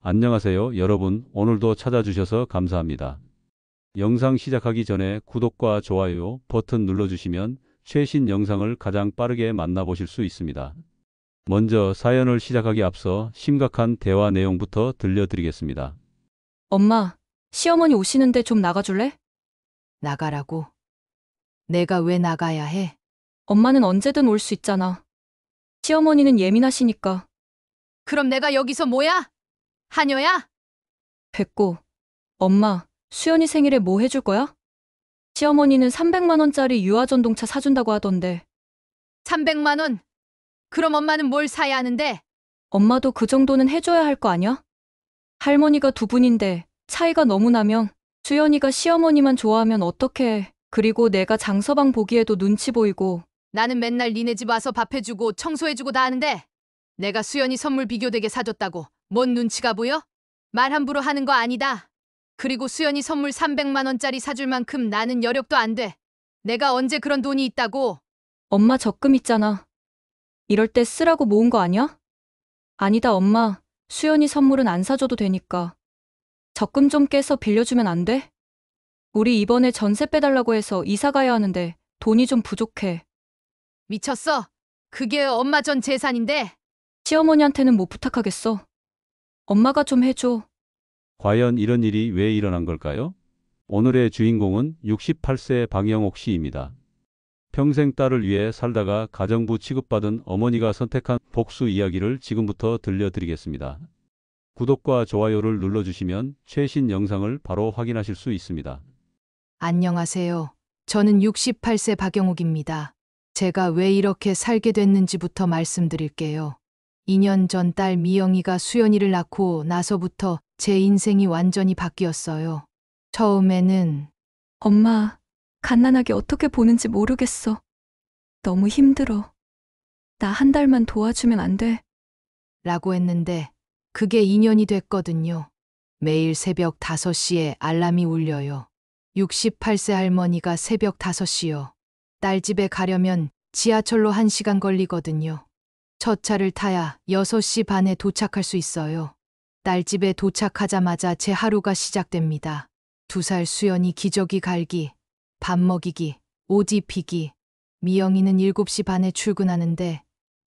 안녕하세요, 여러분. 오늘도 찾아주셔서 감사합니다. 영상 시작하기 전에 구독과 좋아요 버튼 눌러주시면 최신 영상을 가장 빠르게 만나보실 수 있습니다. 먼저 사연을 시작하기 앞서 심각한 대화 내용부터 들려드리겠습니다. 엄마, 시어머니 오시는데 좀 나가줄래? 나가라고? 내가 왜 나가야 해? 엄마는 언제든 올 수 있잖아. 시어머니는 예민하시니까. 그럼 내가 여기서 뭐야? 하녀야? 됐고. 엄마, 수연이 생일에 뭐 해줄 거야? 시어머니는 300만 원짜리 유아전동차 사준다고 하던데. 300만 원? 그럼 엄마는 뭘 사야 하는데? 엄마도 그 정도는 해줘야 할 거 아니야? 할머니가 두 분인데 차이가 너무 나면 수연이가 시어머니만 좋아하면 어떡해. 그리고 내가 장서방 보기에도 눈치 보이고. 나는 맨날 니네 집 와서 밥 해주고 청소해주고 다 하는데 내가 수연이 선물 비교되게 사줬다고 뭔 눈치가 보여? 말 함부로 하는 거 아니다. 그리고 수연이 선물 300만 원짜리 사줄 만큼 나는 여력도 안 돼. 내가 언제 그런 돈이 있다고? 엄마 적금 있잖아. 이럴 때 쓰라고 모은 거 아니야? 아니다, 엄마. 수연이 선물은 안 사줘도 되니까. 적금 좀 깨서 빌려주면 안 돼? 우리 이번에 전세 빼달라고 해서 이사 가야 하는데 돈이 좀 부족해. 미쳤어? 그게 엄마 전 재산인데. 시어머니한테는 못 부탁하겠어. 엄마가 좀 해줘. 과연 이런 일이 왜 일어난 걸까요? 오늘의 주인공은 68세 방영옥 씨입니다. 평생 딸을 위해 살다가 가정부 취급받은 어머니가 선택한 복수 이야기를 지금부터 들려드리겠습니다. 구독과 좋아요를 눌러주시면 최신 영상을 바로 확인하실 수 있습니다. 안녕하세요. 저는 68세 박영욱입니다. 제가 왜 이렇게 살게 됐는지부터 말씀드릴게요. 2년 전 딸 미영이가 수연이를 낳고 나서부터 제 인생이 완전히 바뀌었어요. 처음에는 엄마, 갓난아기 어떻게 보는지 모르겠어. 너무 힘들어. 나 한 달만 도와주면 안 돼? 라고 했는데 그게 2년이 됐거든요. 매일 새벽 5시에 알람이 울려요. 68세 할머니가 새벽 5시요. 딸 집에 가려면 지하철로 1시간 걸리거든요. 첫 차를 타야 6시 반에 도착할 수 있어요. 딸 집에 도착하자마자 제 하루가 시작됩니다. 2살 수연이 기저귀 갈기, 밥 먹이기, 옷 입히기. 미영이는 7시 반에 출근하는데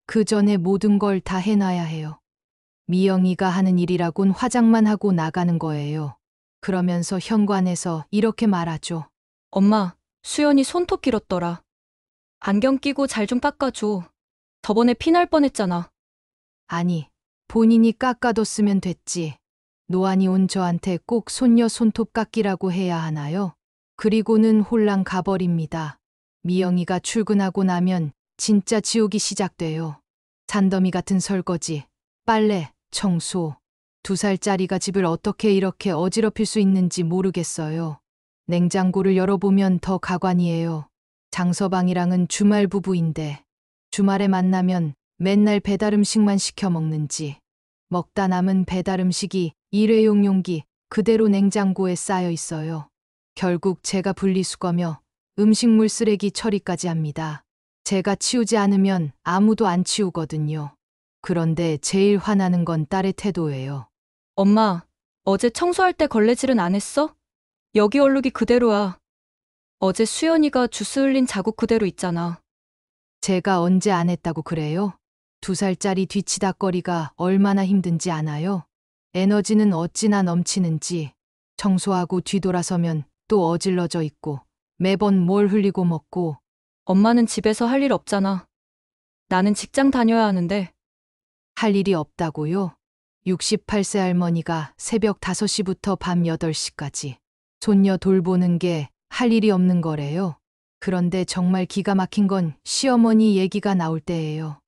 그 전에 모든 걸 다 해놔야 해요. 미영이가 하는 일이라곤 화장만 하고 나가는 거예요. 그러면서 현관에서 이렇게 말하죠. 엄마, 수연이 손톱 길었더라. 안경 끼고 잘 좀 깎아줘. 저번에 피날 뻔했잖아. 아니, 본인이 깎아뒀으면 됐지. 노안이 온 저한테 꼭 손녀 손톱 깎이라고 해야 하나요? 그리고는 홀랑 가버립니다. 미영이가 출근하고 나면 진짜 지옥이 시작돼요. 산더미 같은 설거지, 빨래, 청소. 2살짜리가 집을 어떻게 이렇게 어지럽힐 수 있는지 모르겠어요. 냉장고를 열어보면 더 가관이에요. 장서방이랑은 주말 부부인데 주말에 만나면 맨날 배달 음식만 시켜 먹는지 먹다 남은 배달 음식이 일회용 용기 그대로 냉장고에 쌓여 있어요. 결국 제가 분리수거며 음식물 쓰레기 처리까지 합니다. 제가 치우지 않으면 아무도 안 치우거든요. 그런데 제일 화나는 건 딸의 태도예요. 엄마, 어제 청소할 때 걸레질은 안 했어? 여기 얼룩이 그대로야. 어제 수연이가 주스 흘린 자국 그대로 있잖아. 제가 언제 안 했다고 그래요? 2살짜리 뒤치다꺼리가 얼마나 힘든지 아나요? 에너지는 어찌나 넘치는지. 청소하고 뒤돌아서면 또 어질러져 있고 매번 뭘 흘리고 먹고. 엄마는 집에서 할 일 없잖아. 나는 직장 다녀야 하는데. 할 일이 없다고요? 68세 할머니가 새벽 5시부터 밤 8시까지 손녀 돌보는 게 할 일이 없는 거래요. 그런데 정말 기가 막힌 건 시어머니 얘기가 나올 때예요.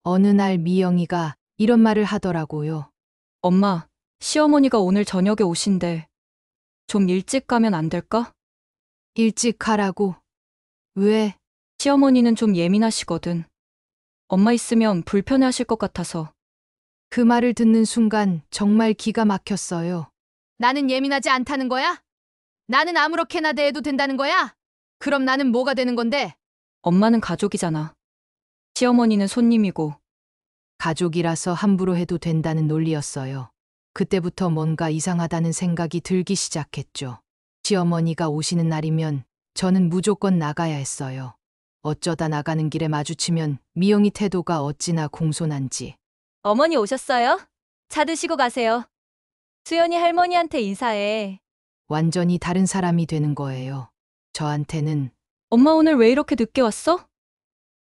어느 날 미영이가 이런 말을 하더라고요. 엄마, 시어머니가 오늘 저녁에 오신대. 좀 일찍 가면 안 될까? 일찍 가라고. 왜? 시어머니는 좀 예민하시거든. 엄마 있으면 불편해하실 것 같아서. 그 말을 듣는 순간 정말 기가 막혔어요. 나는 예민하지 않다는 거야? 나는 아무렇게나 대해도 된다는 거야? 그럼 나는 뭐가 되는 건데? 엄마는 가족이잖아. 시어머니는 손님이고. 가족이라서 함부로 해도 된다는 논리였어요. 그때부터 뭔가 이상하다는 생각이 들기 시작했죠. 시어머니가 오시는 날이면 저는 무조건 나가야 했어요. 어쩌다 나가는 길에 마주치면 미영이 태도가 어찌나 공손한지. 어머니 오셨어요? 차 드시고 가세요. 수연이 할머니한테 인사해. 완전히 다른 사람이 되는 거예요. 저한테는 엄마 오늘 왜 이렇게 늦게 왔어?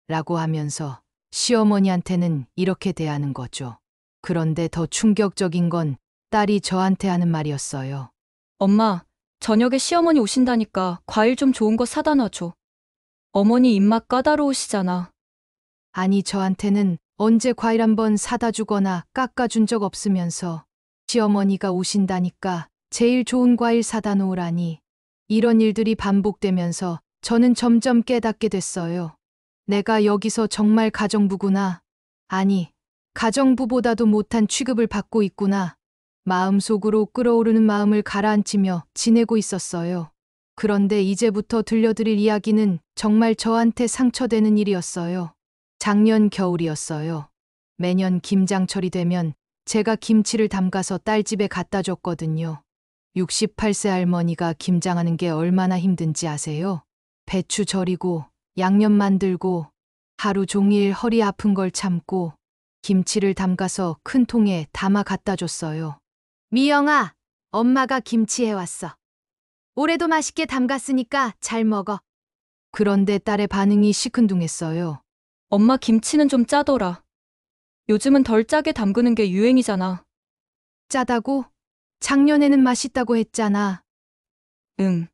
라고 하면서 시어머니한테는 이렇게 대하는 거죠. 그런데 더 충격적인 건 딸이 저한테 하는 말이었어요. 엄마, 저녁에 시어머니 오신다니까 과일 좀 좋은 거 사다 놔줘. 어머니 입맛 까다로우시잖아. 아니, 저한테는 언제 과일 한번 사다 주거나 깎아준 적 없으면서 시어머니가 오신다니까 제일 좋은 과일 사다 놓으라니. 이런 일들이 반복되면서 저는 점점 깨닫게 됐어요. 내가 여기서 정말 가정부구나. 아니, 가정부보다도 못한 취급을 받고 있구나. 마음속으로 끓어오르는 마음을 가라앉히며 지내고 있었어요. 그런데 이제부터 들려드릴 이야기는 정말 저한테 상처되는 일이었어요. 작년 겨울이었어요. 매년 김장철이 되면 제가 김치를 담가서 딸 집에 갖다 줬거든요. 68세 할머니가 김장하는 게 얼마나 힘든지 아세요? 배추 절이고 양념 만들고 하루 종일 허리 아픈 걸 참고 김치를 담가서 큰 통에 담아 갖다 줬어요. 미영아, 엄마가 김치 해왔어. 올해도 맛있게 담갔으니까 잘 먹어. 그런데 딸의 반응이 시큰둥했어요. 엄마 김치는 좀 짜더라. 요즘은 덜 짜게 담그는 게 유행이잖아. 짜다고? 작년에는 맛있다고 했잖아. 응.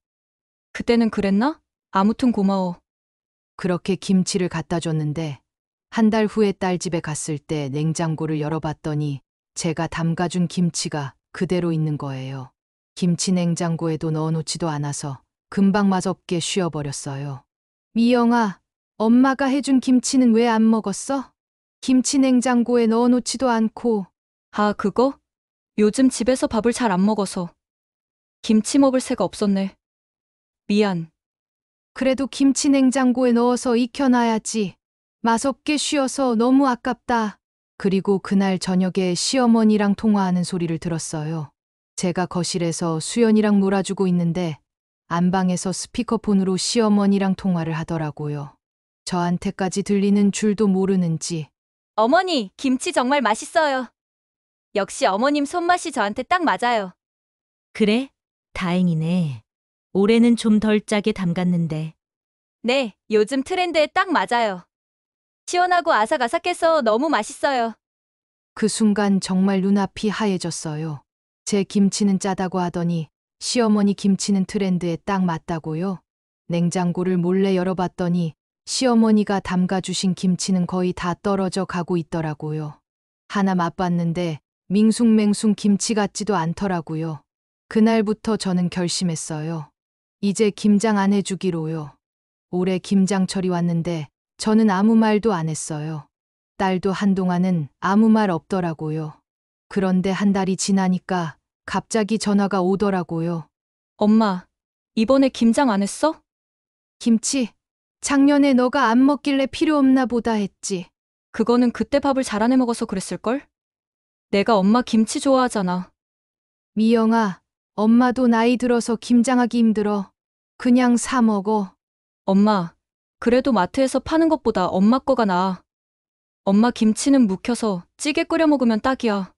그때는 그랬나? 아무튼 고마워. 그렇게 김치를 갖다 줬는데 한 달 후에 딸 집에 갔을 때 냉장고를 열어봤더니 제가 담가준 김치가 그대로 있는 거예요. 김치 냉장고에도 넣어놓지도 않아서 금방 맛없게 쉬어버렸어요. 미영아, 엄마가 해준 김치는 왜 안 먹었어? 김치 냉장고에 넣어놓지도 않고. 아, 그거? 요즘 집에서 밥을 잘 안 먹어서. 김치 먹을 새가 없었네. 미안. 그래도 김치 냉장고에 넣어서 익혀놔야지. 맛없게 쉬어서 너무 아깝다. 그리고 그날 저녁에 시어머니랑 통화하는 소리를 들었어요. 제가 거실에서 수연이랑 놀아주고 있는데 안방에서 스피커폰으로 시어머니랑 통화를 하더라고요. 저한테까지 들리는 줄도 모르는지. 어머니, 김치 정말 맛있어요. 역시 어머님 손맛이 저한테 딱 맞아요. 그래? 다행이네. 올해는 좀 덜 짜게 담갔는데. 네, 요즘 트렌드에 딱 맞아요. 시원하고 아삭아삭해서 너무 맛있어요. 그 순간 정말 눈앞이 하얘졌어요. 제 김치는 짜다고 하더니 시어머니 김치는 트렌드에 딱 맞다고요? 냉장고를 몰래 열어봤더니 시어머니가 담가주신 김치는 거의 다 떨어져 가고 있더라고요. 하나 맛봤는데 밍숭맹숭 김치 같지도 않더라고요. 그날부터 저는 결심했어요. 이제 김장 안 해주기로요. 올해 김장철이 왔는데 저는 아무 말도 안 했어요. 딸도 한동안은 아무 말 없더라고요. 그런데 한 달이 지나니까 갑자기 전화가 오더라고요. 엄마, 이번에 김장 안 했어? 김치, 작년에 너가 안 먹길래 필요 없나 보다 했지. 그거는 그때 밥을 잘 안 해 먹어서 그랬을걸? 내가 엄마 김치 좋아하잖아. 미영아, 엄마도 나이 들어서 김장하기 힘들어. 그냥 사 먹어. 엄마, 그래도 마트에서 파는 것보다 엄마 거가 나아. 엄마 김치는 묵혀서 찌개 끓여 먹으면 딱이야.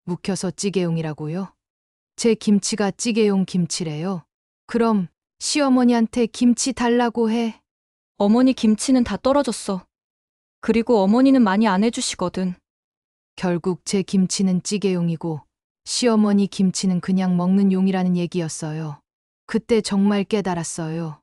묵혀서 찌개용이라고요? 제 김치가 찌개용 김치래요. 그럼 시어머니한테 김치 달라고 해. 어머니 김치는 다 떨어졌어. 그리고 어머니는 많이 안 해주시거든. 결국 제 김치는 찌개용이고 시어머니 김치는 그냥 먹는 용이라는 얘기였어요. 그때 정말 깨달았어요.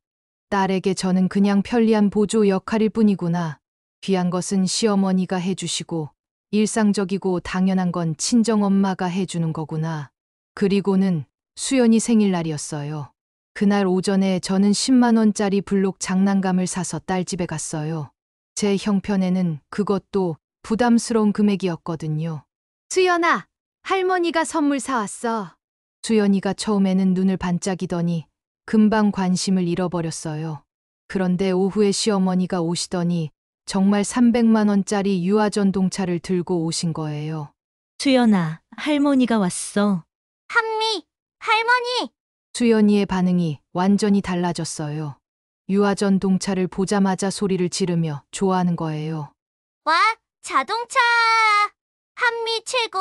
딸에게 저는 그냥 편리한 보조 역할일 뿐이구나. 귀한 것은 시어머니가 해주시고 일상적이고 당연한 건 친정엄마가 해주는 거구나. 그리고는 수연이 생일날이었어요. 그날 오전에 저는 10만 원짜리 블록 장난감을 사서 딸 집에 갔어요. 제 형편에는 그것도 부담스러운 금액이었거든요. 수연아, 할머니가 선물 사왔어. 수연이가 처음에는 눈을 반짝이더니 금방 관심을 잃어버렸어요. 그런데 오후에 시어머니가 오시더니 정말 300만 원짜리 유아전동차를 들고 오신 거예요. 수연아, 할머니가 왔어. 한미, 할머니! 수연이의 반응이 완전히 달라졌어요. 유아전 동차를 보자마자 소리를 지르며 좋아하는 거예요. 와, 자동차! 한미 최고!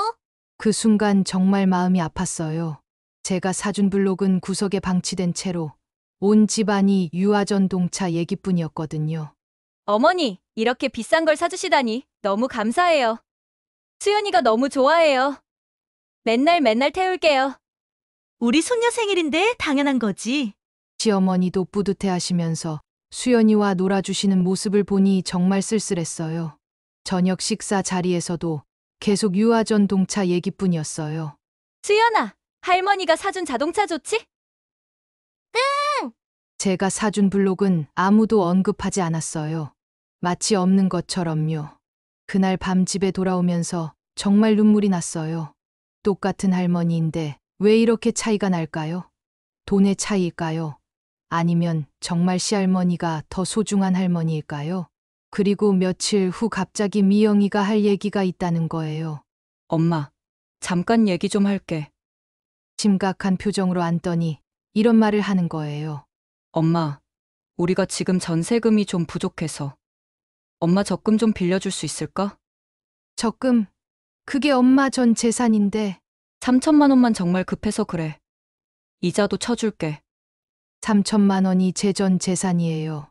그 순간 정말 마음이 아팠어요. 제가 사준 블록은 구석에 방치된 채로 온 집안이 유아전 동차 얘기뿐이었거든요. 어머니, 이렇게 비싼 걸 사주시다니 너무 감사해요. 수연이가 너무 좋아해요. 맨날 맨날 태울게요. 우리 손녀 생일인데 당연한 거지. 시어머니도 뿌듯해 하시면서 수연이와 놀아주시는 모습을 보니 정말 쓸쓸했어요. 저녁 식사 자리에서도 계속 유아전 동차 얘기뿐이었어요. 수연아, 할머니가 사준 자동차 좋지? 제가 사준 블록은 아무도 언급하지 않았어요. 마치 없는 것처럼요. 그날 밤 집에 돌아오면서 정말 눈물이 났어요. 똑같은 할머니인데 왜 이렇게 차이가 날까요? 돈의 차이일까요? 아니면 정말 시할머니가 더 소중한 할머니일까요? 그리고 며칠 후 갑자기 미영이가 할 얘기가 있다는 거예요. 엄마, 잠깐 얘기 좀 할게. 심각한 표정으로 앉더니 이런 말을 하는 거예요. 엄마, 우리가 지금 전세금이 좀 부족해서. 엄마 적금 좀 빌려줄 수 있을까? 적금, 그게 엄마 전 재산인데 3천만 원만 정말 급해서 그래. 이자도 쳐줄게. 3천만 원이 제 전 재산이에요.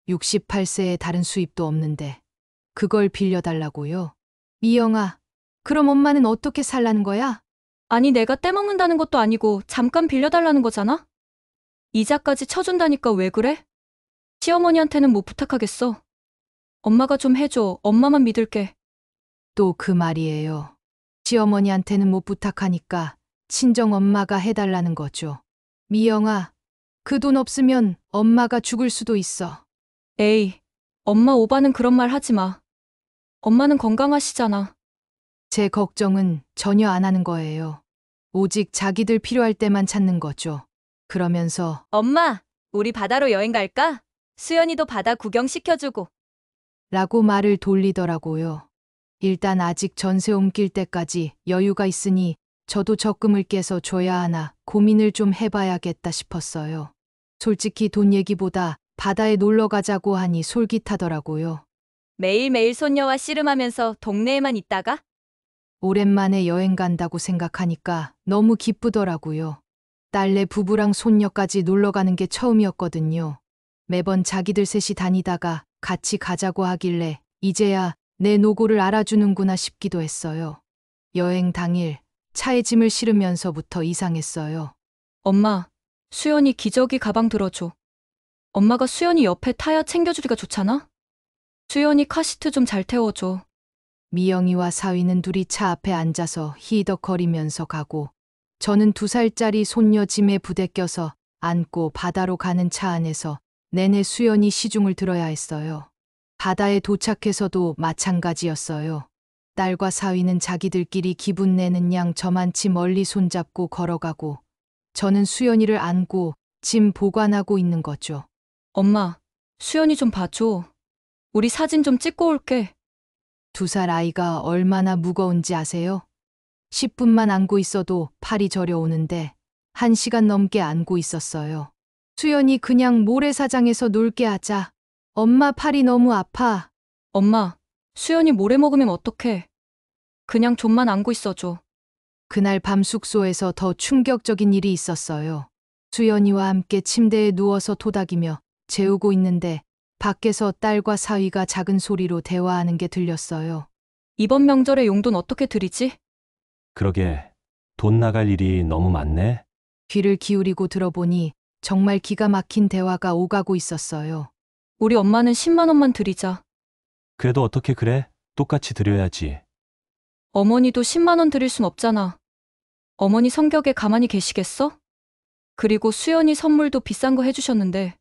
68세에 다른 수입도 없는데 그걸 빌려달라고요? 미영아, 그럼 엄마는 어떻게 살라는 거야? 아니, 내가 떼먹는다는 것도 아니고 잠깐 빌려달라는 거잖아? 이자까지 쳐준다니까 왜 그래? 시어머니한테는 못 부탁하겠어. 엄마가 좀 해줘. 엄마만 믿을게. 또 그 말이에요. 시어머니한테는 못 부탁하니까 친정 엄마가 해달라는 거죠. 미영아, 그 돈 없으면 엄마가 죽을 수도 있어. 에이, 엄마 오바는 그런 말 하지 마. 엄마는 건강하시잖아. 제 걱정은 전혀 안 하는 거예요. 오직 자기들 필요할 때만 찾는 거죠. 그러면서 엄마, 우리 바다로 여행 갈까? 수연이도 바다 구경 시켜주고. 라고 말을 돌리더라고요. 일단 아직 전세 옮길 때까지 여유가 있으니 저도 적금을 깨서 줘야 하나 고민을 좀 해봐야겠다 싶었어요. 솔직히 돈 얘기보다 바다에 놀러 가자고 하니 솔깃하더라고요. 매일매일 손녀와 씨름하면서 동네에만 있다가? 오랜만에 여행 간다고 생각하니까 너무 기쁘더라고요. 딸네 부부랑 손녀까지 놀러 가는 게 처음이었거든요. 매번 자기들 셋이 다니다가 같이 가자고 하길래 이제야 내 노고를 알아주는구나 싶기도 했어요. 여행 당일 차에 짐을 실으면서부터 이상했어요. 엄마, 수연이 기저귀 가방 들어줘. 엄마가 수연이 옆에 타야 챙겨주기가 좋잖아? 수연이 카시트 좀 잘 태워줘. 미영이와 사위는 둘이 차 앞에 앉아서 히덕거리면서 가고 저는 2살짜리 손녀 짐에 부대껴서 안고 바다로 가는 차 안에서 내내 수연이 시중을 들어야 했어요. 바다에 도착해서도 마찬가지였어요. 딸과 사위는 자기들끼리 기분 내는 양 저만치 멀리 손잡고 걸어가고 저는 수연이를 안고 짐 보관하고 있는 거죠. 엄마, 수연이 좀 봐줘. 우리 사진 좀 찍고 올게. 2살 아이가 얼마나 무거운지 아세요? 10분만 안고 있어도 팔이 저려오는데 1시간 넘게 안고 있었어요. 수연이 그냥 모래사장에서 놀게 하자. 엄마 팔이 너무 아파. 엄마, 수연이 모래 먹으면 어떡해. 그냥 좀만 안고 있어줘. 그날 밤 숙소에서 더 충격적인 일이 있었어요. 수연이와 함께 침대에 누워서 토닥이며 재우고 있는데 밖에서 딸과 사위가 작은 소리로 대화하는 게 들렸어요. 이번 명절에 용돈 어떻게 드리지? 그러게, 돈 나갈 일이 너무 많네. 귀를 기울이고 들어보니 정말 기가 막힌 대화가 오가고 있었어요. 우리 엄마는 10만 원만 드리자. 그래도 어떻게 그래? 똑같이 드려야지. 어머니도 10만 원 드릴 순 없잖아. 어머니 성격에 가만히 계시겠어? 그리고 수연이 선물도 비싼 거 해주셨는데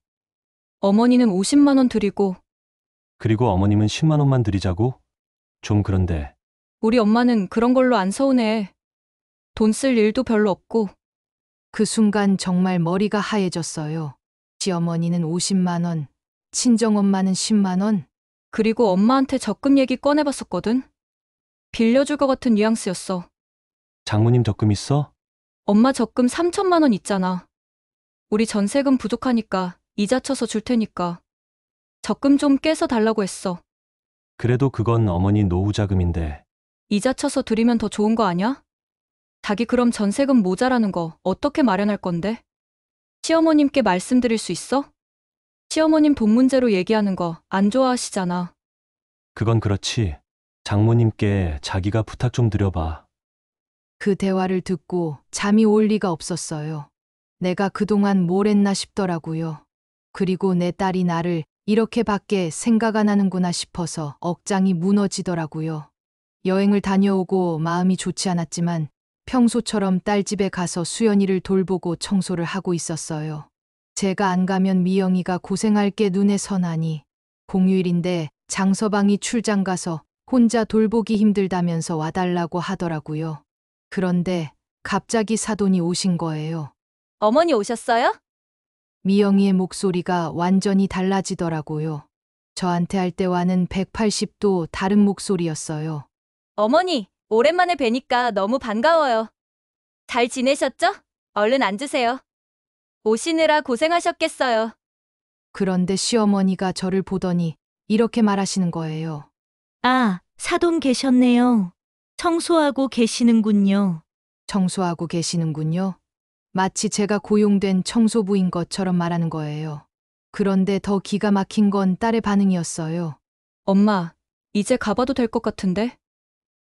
어머니는 50만 원 드리고 그리고 어머님은 10만 원만 드리자고? 좀 그런데. 우리 엄마는 그런 걸로 안 서운해. 돈 쓸 일도 별로 없고. 그 순간 정말 머리가 하얘졌어요. 시어머니는 50만 원, 친정엄마는 10만 원. 그리고 엄마한테 적금 얘기 꺼내봤었거든. 빌려줄 것 같은 뉘앙스였어. 장모님 적금 있어? 엄마 적금 3천만 원 있잖아. 우리 전세금 부족하니까 이자 쳐서 줄 테니까. 적금 좀 깨서 달라고 했어. 그래도 그건 어머니 노후 자금인데. 이자 쳐서 드리면 더 좋은 거 아니야? 자기 그럼 전세금 모자라는 거 어떻게 마련할 건데? 시어머님께 말씀드릴 수 있어? 시어머님 돈 문제로 얘기하는 거 안 좋아하시잖아. 그건 그렇지. 장모님께 자기가 부탁 좀 드려봐. 그 대화를 듣고 잠이 올 리가 없었어요. 내가 그동안 뭘 했나 싶더라고요. 그리고 내 딸이 나를 이렇게밖에 생각 안 하는구나 싶어서 억장이 무너지더라고요. 여행을 다녀오고 마음이 좋지 않았지만 평소처럼 딸 집에 가서 수연이를 돌보고 청소를 하고 있었어요. 제가 안 가면 미영이가 고생할 게 눈에 선하니 공휴일인데 장서방이 출장 가서 혼자 돌보기 힘들다면서 와달라고 하더라고요. 그런데 갑자기 사돈이 오신 거예요. 어머니 오셨어요? 미영이의 목소리가 완전히 달라지더라고요. 저한테 할 때와는 180도 다른 목소리였어요. 어머니, 오랜만에 뵈니까 너무 반가워요. 잘 지내셨죠? 얼른 앉으세요. 오시느라 고생하셨겠어요. 그런데 시어머니가 저를 보더니 이렇게 말하시는 거예요. 아, 사돈 계셨네요. 청소하고 계시는군요. 청소하고 계시는군요. 마치 제가 고용된 청소부인 것처럼 말하는 거예요. 그런데 더 기가 막힌 건 딸의 반응이었어요. 엄마, 이제 가봐도 될 것 같은데?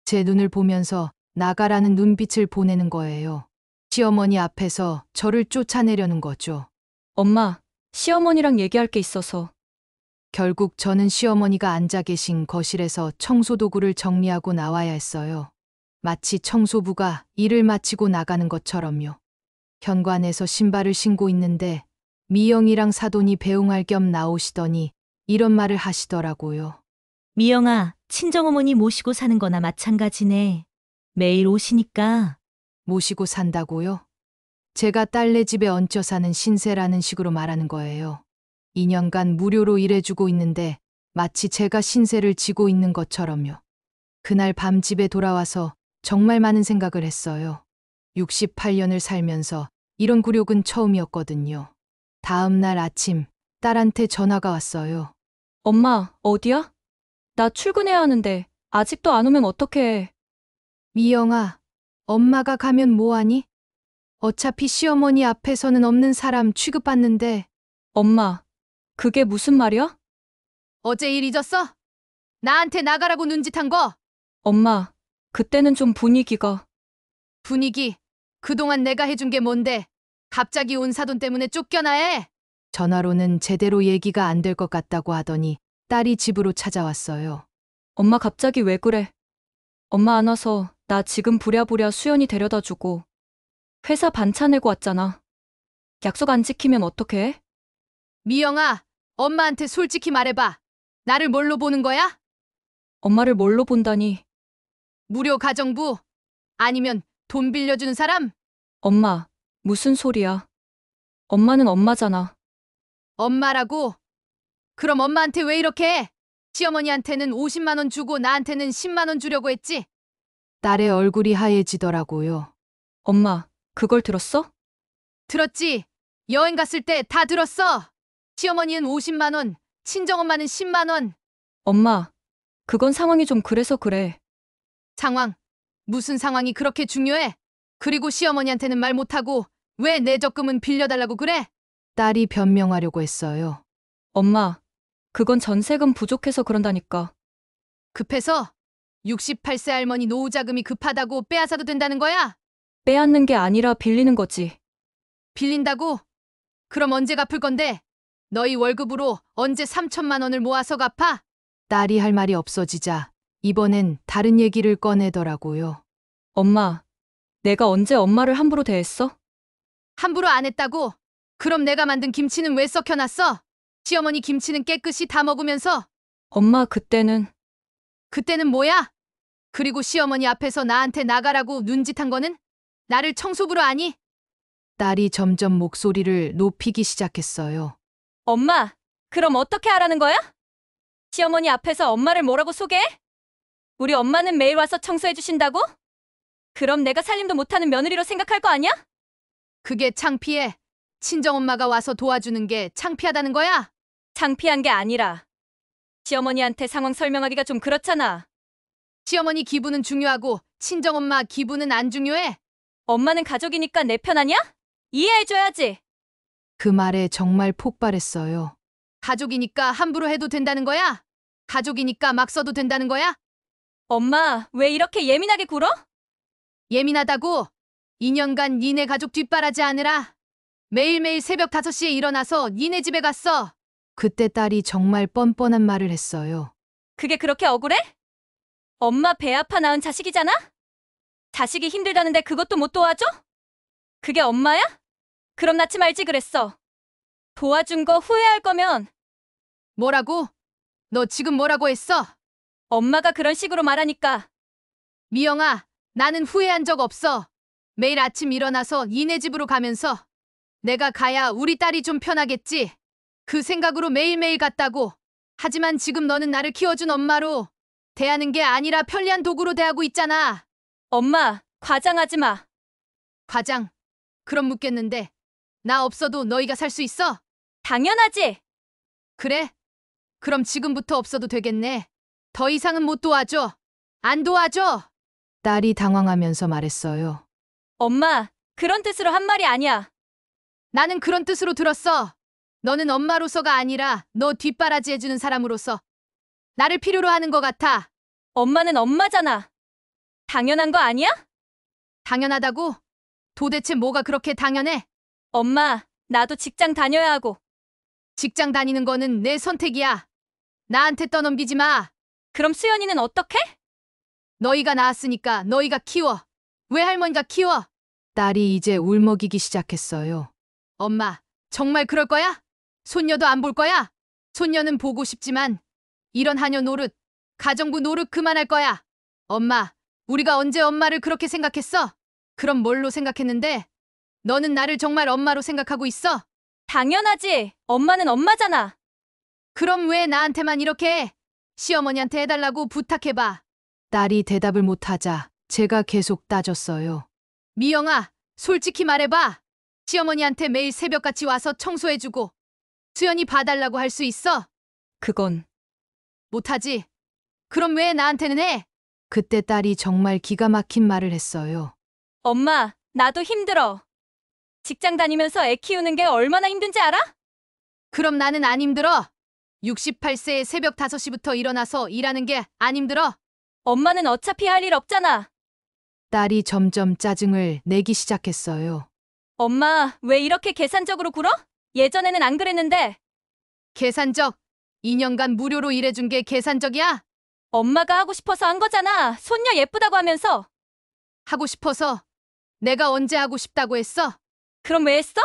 제 눈을 보면서 나가라는 눈빛을 보내는 거예요. 시어머니 앞에서 저를 쫓아내려는 거죠. 엄마, 시어머니랑 얘기할 게 있어서. 결국 저는 시어머니가 앉아 계신 거실에서 청소도구를 정리하고 나와야 했어요. 마치 청소부가 일을 마치고 나가는 것처럼요. 현관에서 신발을 신고 있는데 미영이랑 사돈이 배웅할 겸 나오시더니 이런 말을 하시더라고요. 미영아, 친정어머니 모시고 사는 거나 마찬가지네. 매일 오시니까. 모시고 산다고요? 제가 딸네 집에 얹혀 사는 신세라는 식으로 말하는 거예요. 2년간 무료로 일해주고 있는데 마치 제가 신세를 지고 있는 것처럼요. 그날 밤 집에 돌아와서 정말 많은 생각을 했어요. 68년을 살면서 이런 굴욕은 처음이었거든요. 다음 날 아침 딸한테 전화가 왔어요. 엄마, 어디야? 나 출근해야 하는데 아직도 안 오면 어떡해. 미영아, 엄마가 가면 뭐하니? 어차피 시어머니 앞에서는 없는 사람 취급받는데. 엄마, 그게 무슨 말이야? 어제 일 잊었어? 나한테 나가라고 눈짓한 거. 엄마, 그때는 좀 분위기가. 분위기. 그동안 내가 해준 게 뭔데? 갑자기 온 사돈 때문에 쫓겨나야 해. 전화로는 제대로 얘기가 안 될 것 같다고 하더니 딸이 집으로 찾아왔어요. 엄마 갑자기 왜 그래? 엄마 안 와서 나 지금 부랴부랴 수연이 데려다 주고 회사 반차 내고 왔잖아. 약속 안 지키면 어떡해? 미영아, 엄마한테 솔직히 말해봐. 나를 뭘로 보는 거야? 엄마를 뭘로 본다니. 무료 가정부? 아니면 돈 빌려주는 사람? 엄마, 무슨 소리야. 엄마는 엄마잖아. 엄마라고? 그럼 엄마한테 왜 이렇게 해? 시어머니한테는 50만 원 주고 나한테는 10만 원 주려고 했지? 딸의 얼굴이 하얘지더라고요. 엄마, 그걸 들었어? 들었지? 여행 갔을 때 다 들었어. 시어머니는 50만 원, 친정엄마는 10만 원. 엄마, 그건 상황이 좀 그래서 그래. 상황. 무슨 상황이 그렇게 중요해? 그리고 시어머니한테는 말 못하고 왜 내 적금은 빌려달라고 그래? 딸이 변명하려고 했어요. 엄마, 그건 전세금 부족해서 그런다니까. 급해서? 68세 할머니 노후 자금이 급하다고 빼앗아도 된다는 거야? 빼앗는 게 아니라 빌리는 거지. 빌린다고? 그럼 언제 갚을 건데? 너희 월급으로 언제 3천만 원을 모아서 갚아? 딸이 할 말이 없어지자 이번엔 다른 얘기를 꺼내더라고요. 엄마, 내가 언제 엄마를 함부로 대했어? 함부로 안 했다고? 그럼 내가 만든 김치는 왜 썩혀놨어? 시어머니 김치는 깨끗이 다 먹으면서. 엄마, 그때는. 그때는 뭐야? 그리고 시어머니 앞에서 나한테 나가라고 눈짓한 거는? 나를 청소부로 아니? 딸이 점점 목소리를 높이기 시작했어요. 엄마, 그럼 어떻게 하라는 거야? 시어머니 앞에서 엄마를 뭐라고 소개해? 우리 엄마는 매일 와서 청소해 주신다고? 그럼 내가 살림도 못하는 며느리로 생각할 거 아니야? 그게 창피해. 친정엄마가 와서 도와주는 게 창피하다는 거야? 창피한 게 아니라 시어머니한테 상황 설명하기가 좀 그렇잖아. 시어머니 기분은 중요하고 친정엄마 기분은 안 중요해? 엄마는 가족이니까 내 편 아니야? 이해해줘야지. 그 말에 정말 폭발했어요. 가족이니까 함부로 해도 된다는 거야? 가족이니까 막 써도 된다는 거야? 엄마, 왜 이렇게 예민하게 굴어? 예민하다고? 2년간 니네 가족 뒷바라지 하느라 매일매일 새벽 5시에 일어나서 니네 집에 갔어. 그때 딸이 정말 뻔뻔한 말을 했어요. 그게 그렇게 억울해? 엄마 배 아파 낳은 자식이잖아? 자식이 힘들다는데 그것도 못 도와줘? 그게 엄마야? 그럼 낳지 말지 그랬어. 도와준 거 후회할 거면 뭐라고? 너 지금 뭐라고 했어? 엄마가 그런 식으로 말하니까. 미영아, 나는 후회한 적 없어. 매일 아침 일어나서 니네 집으로 가면서 내가 가야 우리 딸이 좀 편하겠지. 그 생각으로 매일매일 갔다고. 하지만 지금 너는 나를 키워준 엄마로 대하는 게 아니라 편리한 도구로 대하고 있잖아. 엄마, 과장하지 마. 과장, 그럼 묻겠는데 나 없어도 너희가 살 수 있어? 당연하지. 그래? 그럼 지금부터 없어도 되겠네. 더 이상은 못 도와줘. 안 도와줘. 딸이 당황하면서 말했어요. 엄마, 그런 뜻으로 한 말이 아니야. 나는 그런 뜻으로 들었어. 너는 엄마로서가 아니라 너 뒷바라지 해주는 사람으로서 나를 필요로 하는 것 같아. 엄마는 엄마잖아. 당연한 거 아니야? 당연하다고? 도대체 뭐가 그렇게 당연해? 엄마, 나도 직장 다녀야 하고. 직장 다니는 거는 내 선택이야. 나한테 떠넘기지 마. 그럼 수연이는 어떡해? 너희가 낳았으니까 너희가 키워. 왜 할머니가 키워? 딸이 이제 울먹이기 시작했어요. 엄마, 정말 그럴 거야? 손녀도 안 볼 거야? 손녀는 보고 싶지만 이런 하녀 노릇, 가정부 노릇 그만할 거야. 엄마, 우리가 언제 엄마를 그렇게 생각했어? 그럼 뭘로 생각했는데? 너는 나를 정말 엄마로 생각하고 있어? 당연하지. 엄마는 엄마잖아. 그럼 왜 나한테만 이렇게 해? 시어머니한테 해달라고 부탁해봐. 딸이 대답을 못하자 제가 계속 따졌어요. 미영아, 솔직히 말해봐. 시어머니한테 매일 새벽같이 와서 청소해주고 수연이 봐달라고 할 수 있어? 그건 못하지. 그럼 왜 나한테는 해? 그때 딸이 정말 기가 막힌 말을 했어요. 엄마, 나도 힘들어. 직장 다니면서 애 키우는 게 얼마나 힘든지 알아? 그럼 나는 안 힘들어. 68세에 새벽 5시부터 일어나서 일하는 게 안 힘들어. 엄마는 어차피 할 일 없잖아. 딸이 점점 짜증을 내기 시작했어요. 엄마, 왜 이렇게 계산적으로 굴어? 예전에는 안 그랬는데. 계산적. 2년간 무료로 일해준 게 계산적이야? 엄마가 하고 싶어서 한 거잖아. 손녀 예쁘다고 하면서. 하고 싶어서. 내가 언제 하고 싶다고 했어? 그럼 왜 했어?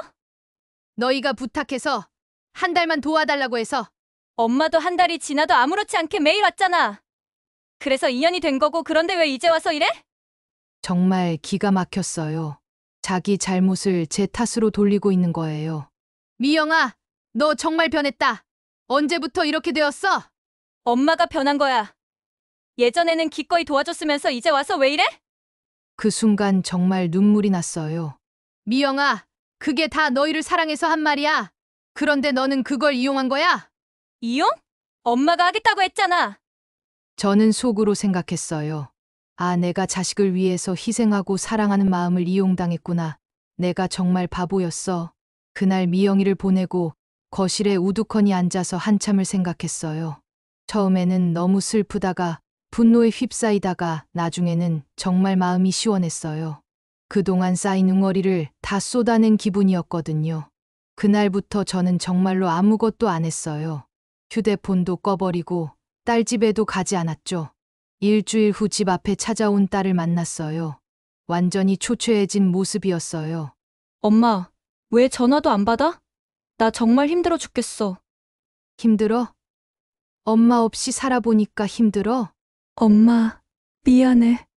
너희가 부탁해서. 한 달만 도와달라고 해서. 엄마도 한 달이 지나도 아무렇지 않게 매일 왔잖아. 그래서 2년이 된 거고 그런데 왜 이제 와서 이래? 정말 기가 막혔어요. 자기 잘못을 제 탓으로 돌리고 있는 거예요. 미영아, 너 정말 변했다. 언제부터 이렇게 되었어? 엄마가 변한 거야. 예전에는 기꺼이 도와줬으면서 이제 와서 왜 이래? 그 순간 정말 눈물이 났어요. 미영아, 그게 다 너희를 사랑해서 한 말이야. 그런데 너는 그걸 이용한 거야? 이용? 엄마가 하겠다고 했잖아. 저는 속으로 생각했어요. 아, 내가 자식을 위해서 희생하고 사랑하는 마음을 이용당했구나. 내가 정말 바보였어. 그날 미영이를 보내고 거실에 우두커니 앉아서 한참을 생각했어요. 처음에는 너무 슬프다가 분노에 휩싸이다가 나중에는 정말 마음이 시원했어요. 그동안 쌓인 응어리를 다 쏟아낸 기분이었거든요. 그날부터 저는 정말로 아무것도 안 했어요. 휴대폰도 꺼버리고 딸 집에도 가지 않았죠. 일주일 후 집 앞에 찾아온 딸을 만났어요. 완전히 초췌해진 모습이었어요. 엄마, 왜 전화도 안 받아? 나 정말 힘들어 죽겠어. 힘들어? 엄마 없이 살아보니까 힘들어? 엄마, 미안해.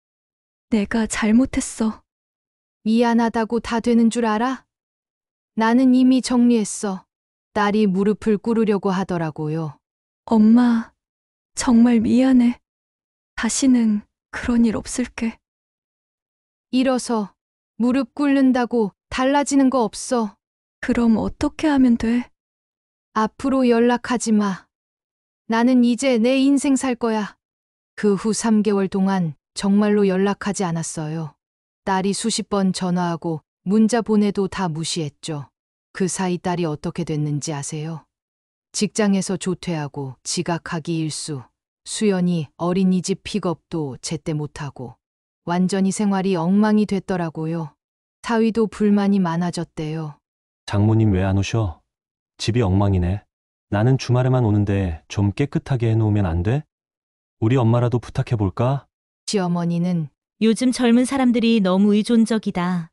내가 잘못했어. 미안하다고 다 되는 줄 알아? 나는 이미 정리했어. 딸이 무릎을 꿇으려고 하더라고요. 엄마, 정말 미안해. 다시는 그런 일 없을게. 일어서 무릎 꿇는다고 달라지는 거 없어. 그럼 어떻게 하면 돼? 앞으로 연락하지 마. 나는 이제 내 인생 살 거야. 그 후 3개월 동안 정말로 연락하지 않았어요. 딸이 수십 번 전화하고 문자 보내도 다 무시했죠. 그 사이 딸이 어떻게 됐는지 아세요? 직장에서 조퇴하고 지각하기 일수, 수연이 어린이집 픽업도 제때 못하고 완전히 생활이 엉망이 됐더라고요. 사위도 불만이 많아졌대요. 장모님 왜 안 오셔? 집이 엉망이네. 나는 주말에만 오는데 좀 깨끗하게 해놓으면 안 돼? 우리 엄마라도 부탁해볼까? 시어머니는 요즘 젊은 사람들이 너무 의존적이다.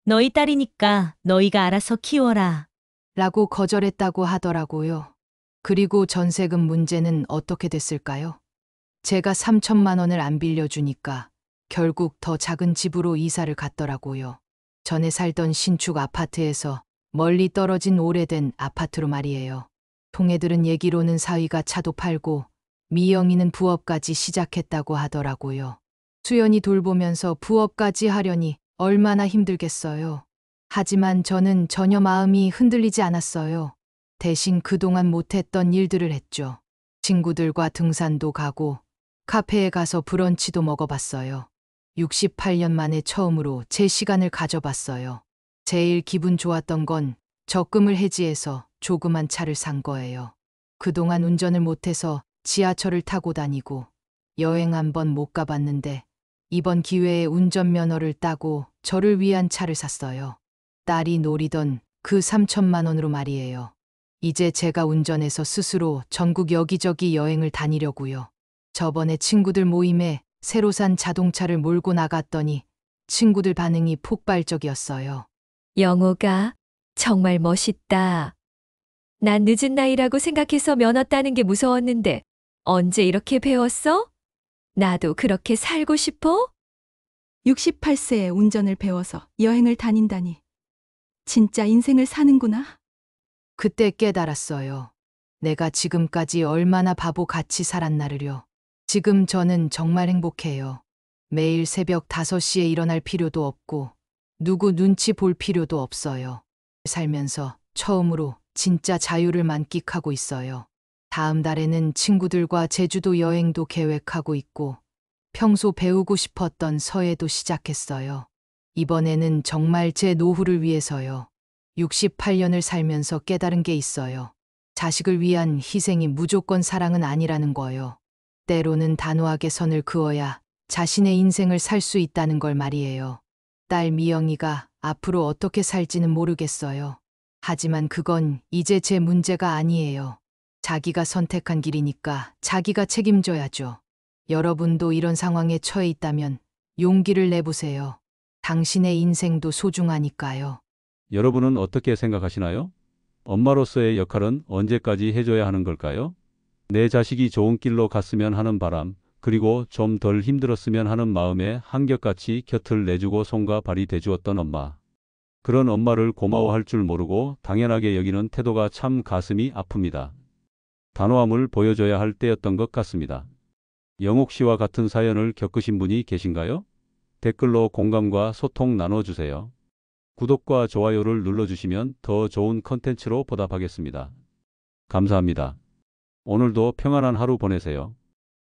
너희 딸이니까 너희가 알아서 키워라. 라고 거절했다고 하더라고요. 그리고 전세금 문제는 어떻게 됐을까요? 제가 3천만 원을 안 빌려주니까 결국 더 작은 집으로 이사를 갔더라고요. 전에 살던 신축 아파트에서 멀리 떨어진 오래된 아파트로 말이에요. 통해 들은 얘기로는 사위가 차도 팔고 미영이는 부업까지 시작했다고 하더라고요. 수연이 돌보면서 부업까지 하려니 얼마나 힘들겠어요. 하지만 저는 전혀 마음이 흔들리지 않았어요. 대신 그동안 못했던 일들을 했죠. 친구들과 등산도 가고 카페에 가서 브런치도 먹어봤어요. 68년 만에 처음으로 제 시간을 가져봤어요. 제일 기분 좋았던 건 적금을 해지해서 조그만 차를 산 거예요. 그동안 운전을 못해서 지하철을 타고 다니고 여행 한 번 못 가봤는데 이번 기회에 운전면허를 따고 저를 위한 차를 샀어요. 딸이 노리던 그 3천만 원으로 말이에요. 이제 제가 운전해서 스스로 전국 여기저기 여행을 다니려고요. 저번에 친구들 모임에 새로 산 자동차를 몰고 나갔더니 친구들 반응이 폭발적이었어요. 영호가 정말 멋있다. 난 늦은 나이라고 생각해서 면허 따는 게 무서웠는데 언제 이렇게 배웠어? 나도 그렇게 살고 싶어? 68세에 운전을 배워서 여행을 다닌다니. 진짜 인생을 사는구나. 그때 깨달았어요. 내가 지금까지 얼마나 바보같이 살았나를요. 지금 저는 정말 행복해요. 매일 새벽 5시에 일어날 필요도 없고 누구 눈치 볼 필요도 없어요. 살면서 처음으로 진짜 자유를 만끽하고 있어요. 다음 달에는 친구들과 제주도 여행도 계획하고 있고 평소 배우고 싶었던 서예도 시작했어요. 이번에는 정말 제 노후를 위해서요. 68년을 살면서 깨달은 게 있어요. 자식을 위한 희생이 무조건 사랑은 아니라는 거요. 때로는 단호하게 선을 그어야 자신의 인생을 살 수 있다는 걸 말이에요. 딸 미영이가 앞으로 어떻게 살지는 모르겠어요. 하지만 그건 이제 제 문제가 아니에요. 자기가 선택한 길이니까 자기가 책임져야죠. 여러분도 이런 상황에 처해 있다면 용기를 내보세요. 당신의 인생도 소중하니까요. 여러분은 어떻게 생각하시나요? 엄마로서의 역할은 언제까지 해줘야 하는 걸까요? 내 자식이 좋은 길로 갔으면 하는 바람, 그리고 좀 덜 힘들었으면 하는 마음에 한결같이 곁을 내주고 손과 발이 돼주었던 엄마. 그런 엄마를 고마워할 줄 모르고 당연하게 여기는 태도가 참 가슴이 아픕니다. 단호함을 보여줘야 할 때였던 것 같습니다. 영옥 씨와 같은 사연을 겪으신 분이 계신가요? 댓글로 공감과 소통 나눠주세요. 구독과 좋아요를 눌러주시면 더 좋은 컨텐츠로 보답하겠습니다. 감사합니다. 오늘도 평안한 하루 보내세요.